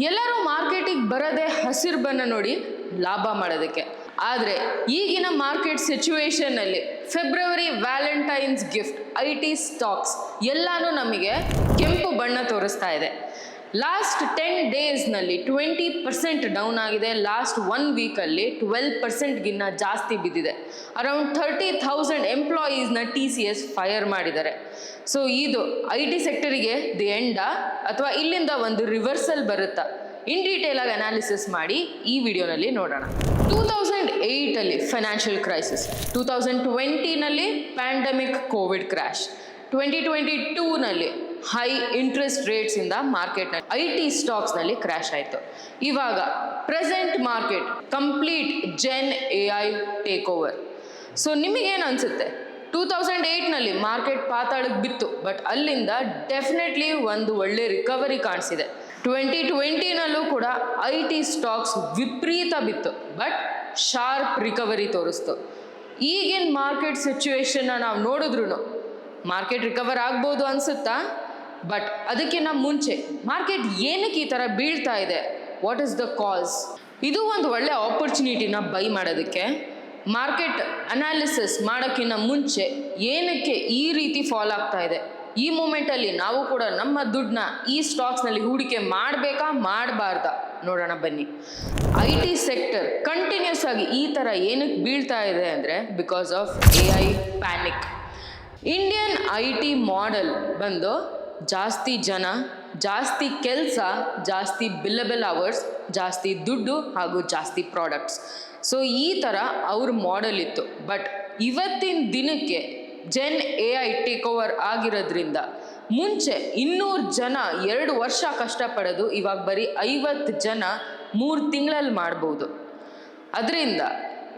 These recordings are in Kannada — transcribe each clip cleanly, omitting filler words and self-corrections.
ಎಲ್ಲರೂ ಮಾರ್ಕೆಟಿಗೆ ಬರೋದೇ ಹಸಿರು ಬಣ್ಣ ನೋಡಿ ಲಾಭ ಮಾಡೋದಕ್ಕೆ. ಆದರೆ ಈಗಿನ ಮಾರ್ಕೆಟ್ ಸಿಚುವೇಶನ್ನಲ್ಲಿ February valentine's gift IT stocks ಎಲ್ಲಾನು ನಮಗೆ ಕೆಂಪು ಬಣ್ಣ ತೋರಿಸ್ತಾ ಇದೆ. ಲಾಸ್ಟ್ 10 ಡೇಸ್ನಲ್ಲಿ 20% ಡೌನ್ ಆಗಿದೆ. ಲಾಸ್ಟ್ 1 ವೀಕಲ್ಲಿ 12%ಗಿನ್ನ ಜಾಸ್ತಿ ಬಿದ್ದಿದೆ. ಅರೌಂಡ್ 30,000 ಎಂಪ್ಲಾಯೀಸ್ನ TCS ಫೈರ್ ಮಾಡಿದ್ದಾರೆ. ಸೊ ಇದು IT ಸೆಕ್ಟರಿಗೆ ದಿ ಎಂಡಾ ಅಥವಾ ಇಲ್ಲಿಂದ ಒಂದು ರಿವರ್ಸಲ್ ಬರುತ್ತಾ? ಇನ್ ಡೀಟೇಲ್ ಆಗಿ ಅನಾಲಿಸಿಸ್ ಮಾಡಿ ಈ ವಿಡಿಯೋನಲ್ಲಿ ನೋಡೋಣ. 2008ಅಲ್ಲಿ ಫೈನಾನ್ಷಿಯಲ್ ಕ್ರೈಸಿಸ್, 2020ನಲ್ಲಿ ಪ್ಯಾಂಡಮಿಕ್ ಕೋವಿಡ್ ಕ್ರ್ಯಾಶ್, 2022ನಲ್ಲಿ ಹೈ ಇಂಟ್ರೆಸ್ಟ್ ರೇಟ್ಸ್ ಇಂದ ಮಾರ್ಕೆಟ್ನಲ್ಲಿ IT ಸ್ಟಾಕ್ಸ್ನಲ್ಲಿ ಕ್ರ್ಯಾಶ್ ಆಯಿತು. ಇವಾಗ present market complete gen AI take over. So ನಿಮಗೇನು ಅನಿಸುತ್ತೆ? 2008ನಲ್ಲಿ ಮಾರ್ಕೆಟ್ ಪಾತಾಳಕ್ಕೆ ಬಿತ್ತು, ಬಟ್ ಅಲ್ಲಿಂದ ಡೆಫಿನೆಟ್ಲಿ ಒಂದು ಒಳ್ಳೆ ರಿಕವರಿ ಕಾಣಿಸಿದೆ. 2020ನಲ್ಲೂ ಕೂಡ IT ಸ್ಟಾಕ್ಸ್ ವಿಪರೀತ ಬಿತ್ತು, ಬಟ್ ಶಾರ್ಪ್ ರಿಕವರಿ ತೋರಿಸ್ತು. ಈಗಿನ ಮಾರ್ಕೆಟ್ ಸಿಚುವೇಶನ್ನ ನಾವು ನೋಡಿದ್ರು ಮಾರ್ಕೆಟ್ ರಿಕವರ್ ಆಗ್ಬೋದು ಅನಿಸುತ್ತಾ? ಬಟ್ ಅದಕ್ಕಿಂತ ಮುಂಚೆ ಮಾರ್ಕೆಟ್ ಏನಕ್ಕೆ ಈ ಥರ ಬೀಳ್ತಾ ಇದೆ? ವಾಟ್ ಇಸ್ ದ ಕಾಸ್? ಇದು ಒಂದು ಒಳ್ಳೆ ಆಪರ್ಚುನಿಟಿನ ಬೈ ಮಾಡೋದಕ್ಕೆ. ಮಾರ್ಕೆಟ್ ಅನಾಲಿಸಿಸ್ ಮಾಡೋಕ್ಕಿಂತ ಮುಂಚೆ ಏನಕ್ಕೆ ಈ ರೀತಿ ಫಾಲ್ ಆಗ್ತಾ ಇದೆ, ಈ ಮೂಮೆಂಟಲ್ಲಿ ನಾವು ಕೂಡ ನಮ್ಮ ದುಡ್ಡನ್ನ ಈ ಸ್ಟಾಕ್ಸ್ನಲ್ಲಿ ಹೂಡಿಕೆ ಮಾಡಬೇಕಾ ಮಾಡಬಾರ್ದಾ ನೋಡೋಣ ಬನ್ನಿ. IT ಸೆಕ್ಟರ್ ಕಂಟಿನ್ಯೂಸ್ ಆಗಿ ಈ ಥರ ಏನಕ್ಕೆ ಬೀಳ್ತಾ ಇದೆ ಅಂದರೆ because of AI panic. Indian IT model ಬಂದು ಜಾಸ್ತಿ ಜನ, ಜಾಸ್ತಿ ಕೆಲಸ, ಜಾಸ್ತಿ ಬಿಲ್ಲಬಲ್ ಅವರ್ಸ್, ಜಾಸ್ತಿ ದುಡ್ಡು ಹಾಗೂ ಜಾಸ್ತಿ ಪ್ರಾಡಕ್ಟ್ಸ್. ಸೊ ಈ ಥರ ಅವ್ರ ಮಾಡೆಲ್ ಇತ್ತು. ಬಟ್ ಇವತ್ತಿನ ದಿನಕ್ಕೆ ಜೆನ್ AI ಟೇಕ್ ಓವರ್ ಆಗಿರೋದ್ರಿಂದ ಮುಂಚೆ 200 ಜನ 2 ವರ್ಷ ಕಷ್ಟಪಡೋದು ಇವಾಗ ಬರೀ 50 ಜನ 3 ತಿಂಗಳಲ್ಲಿ ಮಾಡ್ಬೋದು. ಅದರಿಂದ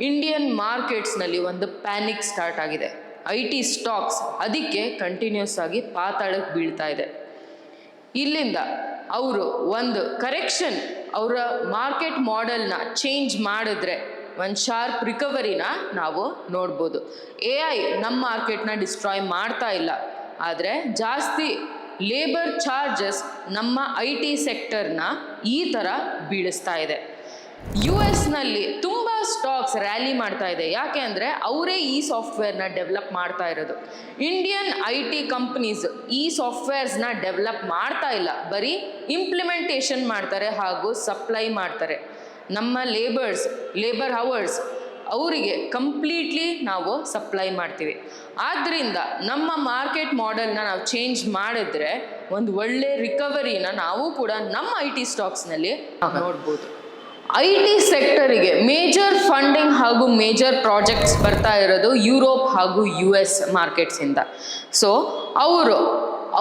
ಇಂಡಿಯನ್ ಮಾರ್ಕೆಟ್ಸ್ನಲ್ಲಿ ಒಂದು ಪ್ಯಾನಿಕ್ ಸ್ಟಾರ್ಟ್ ಆಗಿದೆ. IT ಸ್ಟಾಕ್ಸ್ ಅದಕ್ಕೆ ಕಂಟಿನ್ಯೂಸ್ ಆಗಿ ಪಾತಾಳಕ್ಕೆ ಬೀಳ್ತಾ ಇದೆ. ಇಲ್ಲಿಂದ ಅವರು ಒಂದು ಕರೆಕ್ಷನ್, ಅವರ ಮಾರ್ಕೆಟ್ ಮಾಡೆಲ್ನ ಚೇಂಜ್ ಮಾಡಿದ್ರೆ ಒಂದು ಶಾರ್ಪ್ ರಿಕವರಿನ ನಾವು ನೋಡ್ಬೋದು. AI ನಮ್ಮ ಮಾರ್ಕೆಟ್ನ ಡಿಸ್ಟ್ರಾಯ್ ಮಾಡ್ತಾ ಇಲ್ಲ, ಆದರೆ ಜಾಸ್ತಿ ಲೇಬರ್ ಚಾರ್ಜಸ್ ನಮ್ಮ IT ಸೆಕ್ಟರ್ನ ಈ ಥರ ಬೀಳಿಸ್ತಾ ಇದೆ. US ತುಂಬ ಸ್ಟಾಕ್ಸ್ ರ್ಯಾಲಿ ಮಾಡ್ತಾ ಇದೆ. ಯಾಕೆ ಅಂದರೆ ಅವರೇ ಈ ಸಾಫ್ಟ್ವೇರ್ನ ಡೆವಲಪ್ ಮಾಡ್ತಾ ಇರೋದು. ಇಂಡಿಯನ್ IT ಕಂಪ್ನೀಸ್ ಈ ಸಾಫ್ಟ್ವೇರ್ಸ್ನ ಡೆವಲಪ್ ಮಾಡ್ತಾ ಇಲ್ಲ, ಬರೀ ಇಂಪ್ಲಿಮೆಂಟೇಷನ್ ಮಾಡ್ತಾರೆ ಹಾಗೂ ಸಪ್ಲೈ ಮಾಡ್ತಾರೆ. ನಮ್ಮ ಲೇಬರ್ ಹವರ್ಸ್ ಅವರಿಗೆ ಕಂಪ್ಲೀಟ್ಲಿ ನಾವು ಸಪ್ಲೈ ಮಾಡ್ತೀವಿ. ಆದ್ದರಿಂದ ನಮ್ಮ ಮಾರ್ಕೆಟ್ ಮಾಡೆಲ್ನ ನಾವು ಚೇಂಜ್ ಮಾಡಿದ್ರೆ ಒಂದು ಒಳ್ಳೆ ರಿಕವರಿನ ನಾವು ಕೂಡ ನಮ್ಮ IT ಸ್ಟಾಕ್ಸ್ನಲ್ಲಿ ನೋಡ್ಬೋದು. IT ಸೆಕ್ಟರಿಗೆ ಮೇಜರ್ ಫಂಡಿಂಗ್ ಹಾಗೂ ಮೇಜರ್ ಪ್ರಾಜೆಕ್ಟ್ಸ್ ಬರ್ತಾ ಇರೋದು ಯುರೋಪ್ ಹಾಗೂ US ಮಾರ್ಕೆಟ್ಸಿಂದ. ಸೊ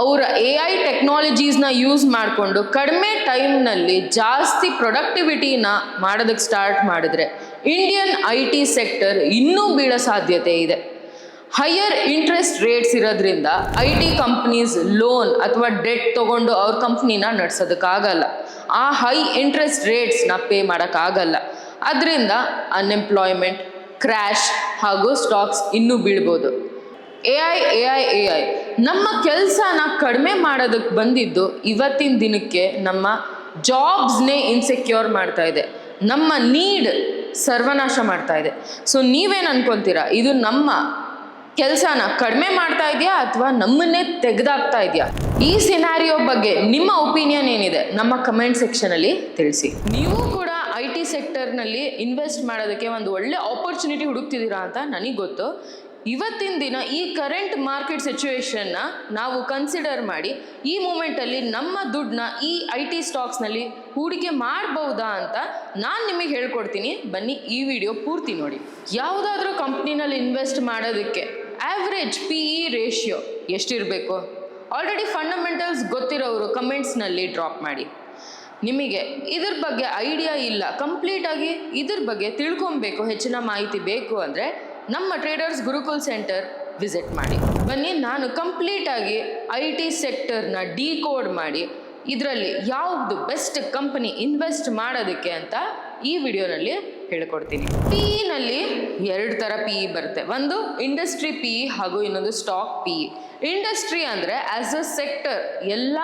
ಅವರ AI ಟೆಕ್ನಾಲಜೀಸ್ನ ಯೂಸ್ ಮಾಡಿಕೊಂಡು ಕಡಿಮೆ ಟೈಮ್ನಲ್ಲಿ ಜಾಸ್ತಿ ಪ್ರೊಡಕ್ಟಿವಿಟಿನ ಮಾಡೋದಕ್ಕೆ ಸ್ಟಾರ್ಟ್ ಮಾಡಿದ್ರೆ ಇಂಡಿಯನ್ IT ಸೆಕ್ಟರ್ ಇನ್ನೂ ಬೀಳೋ ಸಾಧ್ಯತೆ ಇದೆ. ಹೈಯರ್ ಇಂಟ್ರೆಸ್ಟ್ ರೇಟ್ಸ್ ಇರೋದ್ರಿಂದ IT ಕಂಪ್ನೀಸ್ ಲೋನ್ ಅಥವಾ ಡೆಟ್ ತೊಗೊಂಡು ಅವ್ರ ಕಂಪ್ನಿನ ನಡೆಸೋದಕ್ಕಾಗಲ್ಲ. ಆ ಹೈ ಇಂಟ್ರೆಸ್ಟ್ ರೇಟ್ಸ್ನ ಪೇ ಮಾಡೋಕ್ಕಾಗಲ್ಲ. ಅದರಿಂದ ಅನ್ಎಂಪ್ಲಾಯ್ಮೆಂಟ್, ಕ್ರ್ಯಾಶ್ ಹಾಗೂ ಸ್ಟಾಕ್ಸ್ ಇನ್ನೂ ಬೀಳ್ಬೋದು. AI ನಮ್ಮ ಕೆಲಸನ ಕಡಿಮೆ ಮಾಡೋದಕ್ಕೆ ಬಂದಿದ್ದು ಇವತ್ತಿನ ದಿನಕ್ಕೆ ನಮ್ಮ ಜಾಬ್ಸ್ನೇ ಇನ್ಸೆಕ್ಯೂರ್ ಮಾಡ್ತಾ ಇದೆ, ನಮ್ಮ ನೀಡ್ ಸರ್ವನಾಶ ಮಾಡ್ತಾ ಇದೆ. ಸೊ ನೀವೇನು ಅನ್ಕೊತೀರಾ? ಇದು ನಮ್ಮ ಕೆಲಸನ ಕಡಿಮೆ ಮಾಡ್ತಾ ಇದೆಯಾ ಅಥವಾ ನಮ್ಮನ್ನೇ ತೆಗೆದಾಕ್ತಾ ಇದೆಯಾ? ಈ ಸಿನಾರಿಯೋ ಬಗ್ಗೆ ನಿಮ್ಮ ಒಪಿನಿಯನ್ ಏನಿದೆ ನಮ್ಮ ಕಮೆಂಟ್ ಸೆಕ್ಷನಲ್ಲಿ ತಿಳಿಸಿ. ನೀವು ಕೂಡ IT ಸೆಕ್ಟರ್ನಲ್ಲಿ ಇನ್ವೆಸ್ಟ್ ಮಾಡೋದಕ್ಕೆ ಒಂದು ಒಳ್ಳೆ ಆಪರ್ಚುನಿಟಿ ಹುಡುಕ್ತಿದ್ದೀರಾ ಅಂತ ನನಗೆ ಗೊತ್ತು. ಇವತ್ತಿನ ದಿನ ಈ ಕರೆಂಟ್ ಮಾರ್ಕೆಟ್ ಸಿಚುವೇಶನ್ನ ನಾವು ಕನ್ಸಿಡರ್ ಮಾಡಿ ಈ ಮೂಮೆಂಟಲ್ಲಿ ನಮ್ಮ ದುಡ್ಡನ್ನ ಈ IT ಸ್ಟಾಕ್ಸ್ನಲ್ಲಿ ಹೂಡಿಕೆ ಮಾಡ್ಬೋದಾ ಅಂತ ನಾನು ನಿಮಗೆ ಹೇಳ್ಕೊಡ್ತೀನಿ. ಬನ್ನಿ ಈ ವಿಡಿಯೋ ಪೂರ್ತಿ ನೋಡಿ. ಯಾವುದಾದ್ರೂ ಕಂಪ್ನಿನಲ್ಲಿ ಇನ್ವೆಸ್ಟ್ ಮಾಡೋದಕ್ಕೆ ಆವ್ರೇಜ್ PE ರೇಷಿಯೋ ಎಷ್ಟಿರಬೇಕು? ಆಲ್ರೆಡಿ ಫಂಡಮೆಂಟಲ್ಸ್ ಗೊತ್ತಿರೋರು ಕಮೆಂಟ್ಸ್ನಲ್ಲಿ ಡ್ರಾಪ್ ಮಾಡಿ. ನಿಮಗೆ ಇದ್ರ ಬಗ್ಗೆ ಐಡಿಯಾ ಇಲ್ಲ, ಕಂಪ್ಲೀಟಾಗಿ ಇದ್ರ ಬಗ್ಗೆ ತಿಳ್ಕೊಬೇಕು, ಹೆಚ್ಚಿನ ಮಾಹಿತಿ ಬೇಕು ಅಂದರೆ ನಮ್ಮ ಟ್ರೇಡರ್ಸ್ ಗುರುಕುಲ್ ಸೆಂಟರ್ ವಿಸಿಟ್ ಮಾಡಿ. ಬನ್ನಿ ನಾನು ಕಂಪ್ಲೀಟಾಗಿ IT ಸೆಕ್ಟರ್ನ ಡಿಕೋಡ್ ಮಾಡಿ ಇದರಲ್ಲಿ ಯಾವುದು ಬೆಸ್ಟ್ ಕಂಪನಿ ಇನ್ವೆಸ್ಟ್ ಮಾಡೋದಕ್ಕೆ ಅಂತ ಈ ವಿಡಿಯೋನಲ್ಲಿ ಹೇಳ್ಕೊಡ್ತೀನಿ. PEನಲ್ಲಿ 2 ಥರ PE ಬರುತ್ತೆ. ಒಂದು ಇಂಡಸ್ಟ್ರಿ PE ಹಾಗೂ ಇನ್ನೊಂದು ಸ್ಟಾಕ್ PE. ಇಂಡಸ್ಟ್ರಿ ಅಂದರೆ ಆ್ಯಸ್ ಅ ಸೆಕ್ಟರ್ ಎಲ್ಲ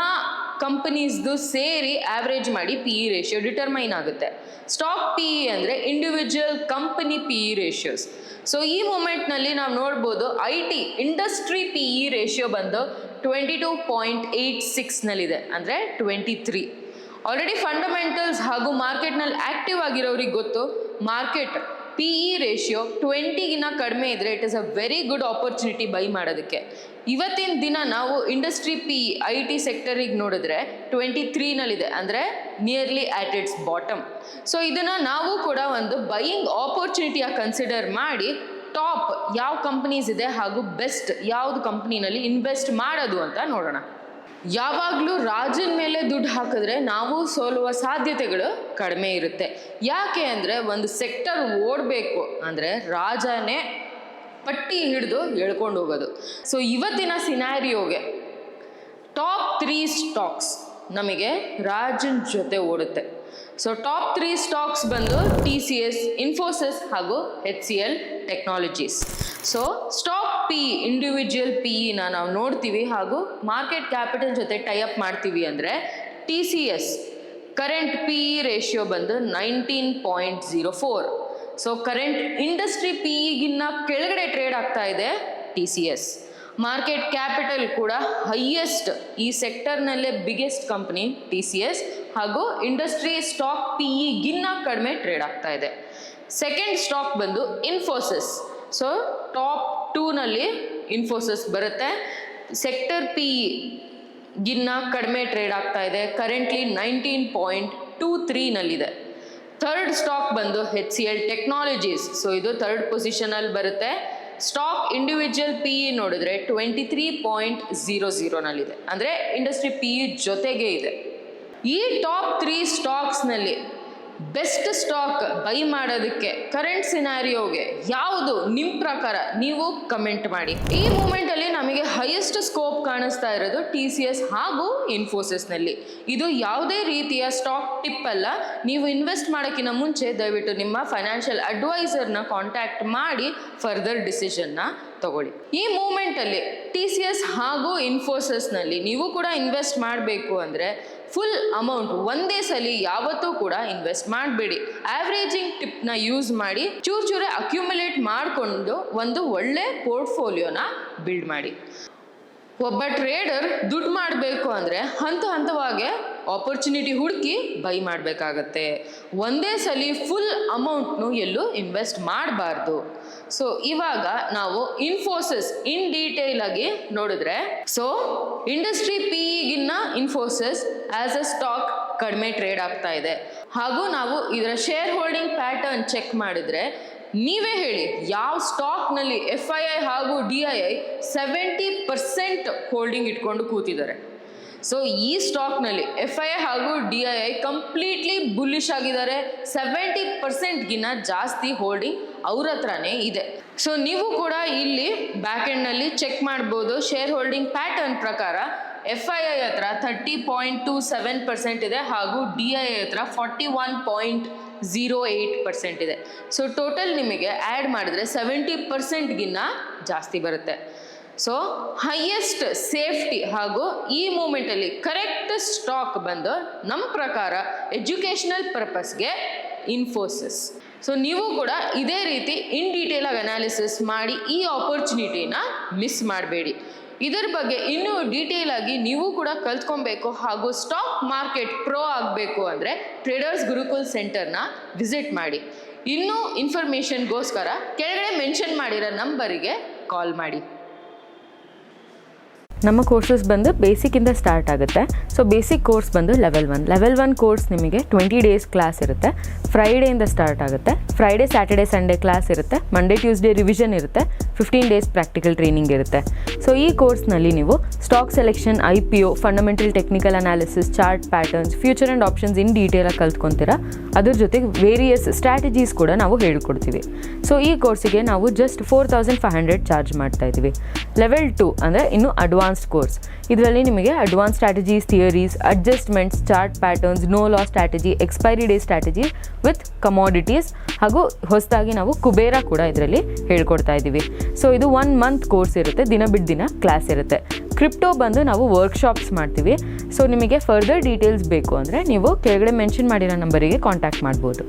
ಕಂಪನೀಸ್ದು ಸೇರಿ ಆವ್ರೇಜ್ ಮಾಡಿ ಪಿ ಇ ರೇಷಿಯೋ ಡಿಟರ್ಮೈನ್ ಆಗುತ್ತೆ. ಸ್ಟಾಕ್ ಪಿ ಇ ಅಂದರೆ individual company P E ratios. So ಈ ಮೂಮೆಂಟ್ನಲ್ಲಿ ನಾವು ನೋಡ್ಬೋದು IT industry P E ratio ಬಂದು 22.86ನಲ್ಲಿದೆ, ಅಂದರೆ 23. ಆಲ್ರೆಡಿ ಫಂಡಮೆಂಟಲ್ಸ್ ಹಾಗೂ ಮಾರ್ಕೆಟ್ನಲ್ಲಿ ಆ್ಯಕ್ಟಿವ್ ಆಗಿರೋರಿಗೆ ಗೊತ್ತು, ಮಾರ್ಕೆಟ್ ಪಿ ಇ ರೇಷಿಯೋ 20ಗಿನ್ನ ಕಡಿಮೆ ಇದ್ದರೆ it is a very good opportunity buy ಮಾಡೋದಕ್ಕೆ. ಇವತ್ತಿನ ದಿನ ನಾವು ಇಂಡಸ್ಟ್ರಿ ಪಿ ಇ IT ಸೆಕ್ಟರಿಗೆ ನೋಡಿದ್ರೆ 23ನಲ್ಲಿದೆ, ಅಂದರೆ nearly at its bottom. So ಇದನ್ನು ನಾವು ಕೂಡ ಒಂದು ಬೈಯಿಂಗ್ ಆಪರ್ಚುನಿಟಿಯಾಗಿ ಕನ್ಸಿಡರ್ ಮಾಡಿ ಟಾಪ್ ಯಾವ ಕಂಪನೀಸ್ ಇದೆ ಹಾಗೂ ಬೆಸ್ಟ್ ಯಾವುದು ಕಂಪ್ನಿನಲ್ಲಿ ಇನ್ವೆಸ್ಟ್ ಮಾಡೋದು ಅಂತ ನೋಡೋಣ. ಯಾವಾಗಲೂ ರಾಜನ ಮೇಲೆ ದುಡ್ಡು ಹಾಕಿದ್ರೆ ನಾವು ಸೋಲುವ ಸಾಧ್ಯತೆಗಳು ಕಡಿಮೆ ಇರುತ್ತೆ. ಯಾಕೆ ಅಂದರೆ ಒಂದು ಸೆಕ್ಟರ್ ಓಡಬೇಕು ಅಂದರೆ ರಾಜನೇ ಪಟ್ಟಿ ಹಿಡಿದು ಎಳ್ಕೊಂಡು ಹೋಗೋದು. ಸೊ ಇವತ್ತಿನ ಸಿನಾರಿಯೋಗೆ ಟಾಪ್ 3 ಸ್ಟಾಕ್ಸ್ ನಮಗೆ ರಾಜನ ಜೊತೆ ಓಡುತ್ತೆ. ಸೊ ಟಾಪ್ 3 ಸ್ಟಾಕ್ಸ್ ಬಂದು TCS, ಇನ್ಫೋಸಿಸ್ ಹಾಗೂ HCL technologies. So stock P individual P ಇನ ನಾವು ನೋಡ್ತೀವಿ ಹಾಗೂ ಮಾರ್ಕೆಟ್ ಕ್ಯಾಪಿಟಲ್ ಜೊತೆ ಟೈಅಪ್ ಮಾಡ್ತೀವಿ ಅಂದರೆ TCS current P E ratio ಬಂದು 19.04. ಸೊ ಕರೆಂಟ್ ಇಂಡಸ್ಟ್ರಿ ಪಿ ಇಗಿನ್ನ ಕೆಳಗಡೆ ಟ್ರೇಡ್ ಆಗ್ತಾ ಇದೆ TCS. ಮಾರ್ಕೆಟ್ ಕ್ಯಾಪಿಟಲ್ ಕೂಡ ಹೈಯೆಸ್ಟ್ ಈ ಸೆಕ್ಟರ್ನಲ್ಲೇ ಬಿಗ್ಗೆಸ್ಟ್ ಕಂಪ್ನಿ TCS ಹಾಗೂ ಇಂಡಸ್ಟ್ರಿ ಸ್ಟಾಕ್ ಪಿ ಇಗಿನ್ನ ಕಡಿಮೆ ಟ್ರೇಡ್ ಆಗ್ತಾ ಇದೆ. ಸೆಕೆಂಡ್ ಸ್ಟಾಕ್ ಬಂದು ಇನ್ಫೋಸಿಸ್. ಸೊ ಟಾಪ್ 2ನಲ್ಲಿ ಇನ್ಫೋಸಿಸ್ ಬರುತ್ತೆ. ಸೆಕ್ಟರ್ ಪಿ ಇಗಿನ್ನ ಕಡಿಮೆ ಟ್ರೇಡ್ ಆಗ್ತಾ ಇದೆ, ಕರೆಂಟ್ಲಿ 19.23ನಲ್ಲಿದೆ. ಥರ್ಡ್ ಸ್ಟಾಕ್ ಬಂದು HCL ಟೆಕ್ನಾಲಜೀಸ್. ಸೊ ಇದು ಥರ್ಡ್ ಪೊಸಿಷನಲ್ಲಿ ಬರುತ್ತೆ. ಸ್ಟಾಕ್ ಇಂಡಿವಿಜುವಲ್ ಪಿ ಇ ನೋಡಿದ್ರೆ 23.00ನಲ್ಲಿದೆ, ಅಂದರೆ ಇಂಡಸ್ಟ್ರಿ ಪಿ ಇ ಜೊತೆಗೆ ಇದೆ. ಈ ಟಾಪ್ 3 ಸ್ಟಾಕ್ಸ್ನಲ್ಲಿ ಬೆಸ್ಟ್ ಸ್ಟಾಕ್ ಬೈ ಮಾಡೋದಕ್ಕೆ ಕರೆಂಟ್ ಸಿನಾರಿಯೋಗೆ ಯಾವುದು ನಿಮ್ಮ ಪ್ರಕಾರ ನೀವು ಕಮೆಂಟ್ ಮಾಡಿ. ಈ ಮೂಮೆಂಟಲ್ಲಿ ನಮಗೆ ಹೈಯೆಸ್ಟ್ ಸ್ಕೋಪ್ ಕಾಣಿಸ್ತಾ ಇರೋದು TCS ಹಾಗೂ ಇನ್ಫೋಸಿಸ್ನಲ್ಲಿ. ಇದು ಯಾವುದೇ ರೀತಿಯ ಸ್ಟಾಕ್ ಟಿಪ್ ಅಲ್ಲ. ನೀವು ಇನ್ವೆಸ್ಟ್ ಮಾಡೋಕ್ಕಿಂತ ಮುಂಚೆ ದಯವಿಟ್ಟು ನಿಮ್ಮ ಫೈನಾನ್ಷಿಯಲ್ ಅಡ್ವೈಸರ್ನ ಕಾಂಟ್ಯಾಕ್ಟ್ ಮಾಡಿ ಫರ್ದರ್ ಡಿಸಿಷನ್ನ ತಗೊಳ್ಳಿ. ಈ ಮೂಮೆಂಟಲ್ಲಿ TCS ಹಾಗೂ ಇನ್ಫೋಸಿಸ್ನಲ್ಲಿ ನೀವು ಕೂಡ ಇನ್ವೆಸ್ಟ್ ಮಾಡಬೇಕು ಅಂದರೆ ಫುಲ್ ಅಮೌಂಟ್ ಒಂದೇ ಸಲ ಯಾವತ್ತೂ ಕೂಡ ಇನ್ವೆಸ್ಟ್ ಮಾಡಬೇಡಿ. ಆವ್ರೇಜಿಂಗ್ ಟಿಪ್ನ ಯೂಸ್ ಮಾಡಿ ಚೂರೇ ಅಕ್ಯುಮುಲೇಟ್ ಮಾಡಿಕೊಂಡು ಒಂದು ಒಳ್ಳೆ ಪೋರ್ಟ್ಫೋಲಿಯೋನ ಬಿಲ್ಡ್ ಮಾಡಿ. ಒಬ್ಬ ಟ್ರೇಡರ್ ದುಡ್ಡು ಮಾಡಬೇಕು ಅಂದರೆ ಹಂತವಾಗಿ ಆಪರ್ಚುನಿಟಿ ಹುಡುಕಿ ಬೈ ಮಾಡಬೇಕಾಗತ್ತೆ. ಒಂದೇ ಸಲ ಫುಲ್ ಅಮೌಂಟ್ನು ಎಲ್ಲೂ ಇನ್ವೆಸ್ಟ್ ಮಾಡಬಾರ್ದು. ಸೊ ಇವಾಗ ನಾವು ಇನ್ಫೋಸಿಸ್ ಇನ್ ಡೀಟೇಲ್ ಆಗಿ ನೋಡಿದ್ರೆ, ಸೊ ಇಂಡಸ್ಟ್ರಿ ಪಿ ಇಗಿನ್ನ ಇನ್ಫೋಸಿಸ್ ಆಸ್ ಅ ಸ್ಟಾಕ್ ಕಡಿಮೆ ಟ್ರೇಡ್ ಆಗ್ತಾ ಇದೆ. ಹಾಗೂ ನಾವು ಇದರ ಶೇರ್ ಹೋಲ್ಡಿಂಗ್ ಪ್ಯಾಟರ್ನ್ ಚೆಕ್ ಮಾಡಿದ್ರೆ ನೀವೇ ಹೇಳಿ ಯಾವ ಸ್ಟಾಕ್ನಲ್ಲಿ FII ಹಾಗೂ DII 70% ಹೋಲ್ಡಿಂಗ್ ಇಟ್ಕೊಂಡು ಕೂತಿದ್ದಾರೆ. ಸೊ ಈ ಸ್ಟಾಕ್ನಲ್ಲಿ FII ಹಾಗೂ DII ಕಂಪ್ಲೀಟ್ಲಿ ಬುಲ್ಲಿಶ್ ಆಗಿದ್ದಾರೆ. 70%ಗಿನ್ನ ಜಾಸ್ತಿ ಹೋಲ್ಡಿಂಗ್ ಅವ್ರ ಹತ್ರನೇ ಇದೆ. ಸೊ ನೀವು ಕೂಡ ಇಲ್ಲಿ ಬ್ಯಾಕ್ ಎಂಡ್ನಲ್ಲಿ ಚೆಕ್ ಮಾಡ್ಬೋದು. ಶೇರ್ ಹೋಲ್ಡಿಂಗ್ ಪ್ಯಾಟರ್ನ್ ಪ್ರಕಾರ FII ಹತ್ರ 30.27% ಇದೆ ಹಾಗೂ DII ಹತ್ರ 41.08% ಇದೆ. ಸೊ ಟೋಟಲ್ ನಿಮಗೆ ಆ್ಯಡ್ ಮಾಡಿದ್ರೆ 70%ಗಿನ್ನ ಜಾಸ್ತಿ ಬರುತ್ತೆ. ಸೊ ಹೈಯೆಸ್ಟ್ ಸೇಫ್ಟಿ ಹಾಗೂ ಈ ಮೂಮೆಂಟಲ್ಲಿ ಕರೆಕ್ಟ್ ಸ್ಟಾಕ್ ಬಂದು ನಮ್ಮ ಪ್ರಕಾರ ಎಜುಕೇಷನಲ್ ಪರ್ಪಸ್ಗೆ ಇನ್ಫೋಸಿಸ್. ಸೊ ನೀವು ಕೂಡ ಇದೇ ರೀತಿ ಇನ್ ಡೀಟೇಲ್ ಆಗಿ ಅನಾಲಿಸಿಸ್ ಮಾಡಿ ಈ ಆಪರ್ಚುನಿಟಿನ ಮಿಸ್ ಮಾಡಬೇಡಿ. ಇದರ ಬಗ್ಗೆ ಇನ್ನೂ ಡೀಟೇಲ್ ಆಗಿ ನೀವು ಕೂಡ ಕಲ್ತ್ಕೊಬೇಕು ಹಾಗೂ ಸ್ಟಾಕ್ ಮಾರ್ಕೆಟ್ ಪ್ರೋ ಆಗಬೇಕು ಅಂದರೆ ಟ್ರೇಡರ್ಸ್ ಗುರುಕುಲ್ ಸೆಂಟರ್ನ ವಿಸಿಟ್ ಮಾಡಿ. ಇನ್ನೂ ಇನ್ಫಾರ್ಮೇಷನ್ಗೋಸ್ಕರ ಕೆಳಗಡೆ ಮೆನ್ಷನ್ ಮಾಡಿರೋ ನಂಬರಿಗೆ ಕಾಲ್ ಮಾಡಿ. ನಮ್ಮ ಕೋರ್ಸಸ್ ಬಂದು ಬೇಸಿಕ್ಕಿಂದ ಸ್ಟಾರ್ಟ್ ಆಗುತ್ತೆ. ಸೊ ಬೇಸಿಕ್ ಕೋರ್ಸ್ ಬಂದು ಲೆವೆಲ್ 1 ಕೋರ್ಸ್ ನಿಮಗೆ 20 ಡೇಸ್ ಕ್ಲಾಸ್ ಇರುತ್ತೆ. ಫ್ರೈಡೆಯಿಂದ ಸ್ಟಾರ್ಟ್ ಆಗುತ್ತೆ. ಫ್ರೈಡೆ ಸ್ಯಾಟರ್ಡೆ ಸಂಡೇ ಕ್ಲಾಸ್ ಇರುತ್ತೆ. ಮಂಡೇ ಟ್ಯೂಸ್ಡೇ ರಿವಿಷನ್ ಇರುತ್ತೆ. 15 ಡೇಸ್ ಪ್ರಾಕ್ಟಿಕಲ್ ಟ್ರೈನಿಂಗ್ ಇರುತ್ತೆ. ಸೊ ಈ ಕೋರ್ಸ್ನಲ್ಲಿ ನೀವು stock selection, IPO, fundamental technical analysis, chart patterns, future and options in ಡೀಟೇಲಾಗಿ ಕಲ್ತ್ಕೊತೀರಾ. ಅದ್ರ ಜೊತೆಗೆ ವೇರಿಯಸ್ ಸ್ಟ್ರಾಟಜೀಸ್ ಕೂಡ ನಾವು ಹೇಳ್ಕೊಡ್ತೀವಿ. ಸೊ ಈ ಕೋರ್ಸಿಗೆ ನಾವು ಜಸ್ಟ್ 4500 ಚಾರ್ಜ್ ಮಾಡ್ತಾ ಇದ್ದೀವಿ. ಲೆವೆಲ್ 2 ಅಂದರೆ ಇನ್ನು ಅಡ್ವಾನ್ಸ್ಡ್ ಕೋರ್ಸ್. ಇದರಲ್ಲಿ ನಿಮಗೆ advance strategies, theories, adjustments, chart patterns, no loss strategy, expiry day strategy with commodities ಹಾಗೂ ಹೊಸದಾಗಿ ನಾವು ಕುಬೇರ ಕೂಡ ಇದರಲ್ಲಿ ಹೇಳ್ಕೊಡ್ತಾ ಇದ್ದೀವಿ. ಸೊ ಇದು 1 ಮಂತ್ ಕೋರ್ಸ್ ಇರುತ್ತೆ. ದಿನ ಬಿಟ್ಟು ದಿನ ಕ್ಲಾಸ್ ಇರುತ್ತೆ. ಕ್ರಿಪ್ಟೋ ಬಂದು ನಾವು ವರ್ಕ್ಶಾಪ್ಸ್ ಮಾಡ್ತೀವಿ. ಸೊ ನಿಮಗೆ ಫರ್ದರ್ ಡೀಟೇಲ್ಸ್ ಬೇಕು ಅಂದರೆ ನೀವು ಕೆಳಗಡೆ ಮೆನ್ಷನ್ ಮಾಡಿರೋ ನಂಬರಿಗೆ ಕಾಂಟ್ಯಾಕ್ಟ್ ಮಾಡ್ಬೋದು.